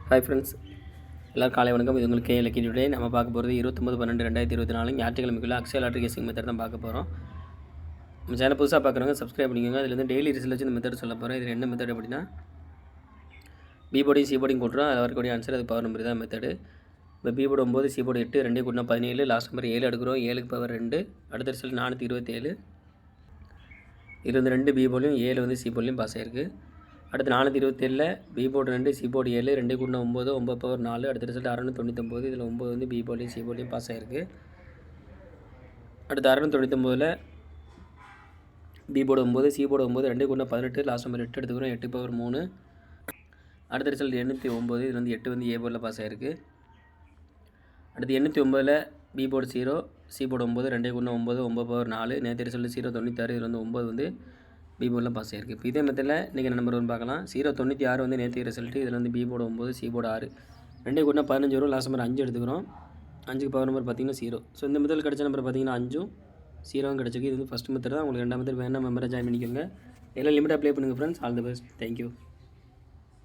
Hi friends, எல்லோரும் காலை வணக்கம். இது உங்களுக்கு இலக்கிய டுடே. நம்ம பார்க்க போகிறது 29/12/2024 ஞாயிற்றுக்கிழமைக்குள்ள அக்ஷய லாட்டரி கேசிங் மெத்தட் தான் பார்க்க போகிறோம். நம்ம சேனல் புதுசாக பார்க்குறவங்க சப்ஸ்கிரைப் பண்ணிக்கோங்க. அதில் வந்து டெய்லி ரிசல்ட் வச்சு இந்த மெத்தட் சொல்ல போகிறேன். இது என்ன மெத்தட் அப்படின்னா, பி போர்டையும் சி போர்டையும் கூட்டுறோம். அதில் வரக்கூடிய ஆன்சர் அது பவர் நம்பர் தான் மெத்தடு. இப்போ பி போர்டு 9, சி போர்டு 8, 2 கூட்டினா 17, லாஸ்ட் நம்பர் 7 எடுக்கிறோம். 7க்கு பவர் 2, அடுத்த ரிசல்ட் 427. இது வந்து 2 பி போர்ட்லையும் 7 வந்து சி போர்ட்லையும் பாஸ் ஆகிருக்கு. அடுத்து 427 பி போர்டு 2, சி போர்டு 7, 2 கூட்டினா 9, 9 பவர் 4, அடுத்த ரிசல்ட் 699. இதில் 9 வந்து பி போர்ட்லையும் சி போர்ட்லையும் பாஸ் ஆகிருக்கு. அடுத்து 699 பி போர்டு 9, சி போர்டு 9, 2 கூட்டினா 18, லாஸ்ட் நம்பர் 8 எடுத்துக்கிறோம். 8 பவர் 3, அடுத்த ரிசல்ட் 809. இதில் வந்து 8 வந்து ஏ போர்டில் பாஸ் ஆகிருக்கு. அடுத்து 809 பி போர்டு 0, சி போர்டு 9, 2 கூட்டினா 9, 9 பவர் 4, நேற்று ரிசல்ட் 096. இதில் வந்து 9 வந்து பி போர்டில் பாஸ் ஆகிருக்கு. இப்போ இதே மெத்தடில் இன்றைக்கி நம்பர் 1 பார்க்கலாம். 096 வந்து நேற்று ரிசல்ட்டு. இதில் வந்து பி போர்டு 9, சி போர்டு 6, 2 கூட்டினா 15 வரும். லாஸ்ட் நம்பர் 5 எடுத்துக்கிறோம். 5க்கு பவர் நம்பர் பார்த்திங்கன்னா 0. ஸோ இந்த மெத்தடில் கிடச்ச நம்பர் பார்த்திங்கன்னா 5ம் 0வும் கிடச்சிருக்கு. இது வந்து ஃபஸ்ட் மெத்தட் தான். உங்களுக்கு 2ஆம் மெத்தட் வேணால் மெம்பரை ஜாயின் பண்ணிக்கோங்க. எல்லாம் லிமிட்டாக ப்ளே பண்ணுங்கள் friends. All the best. Thank you.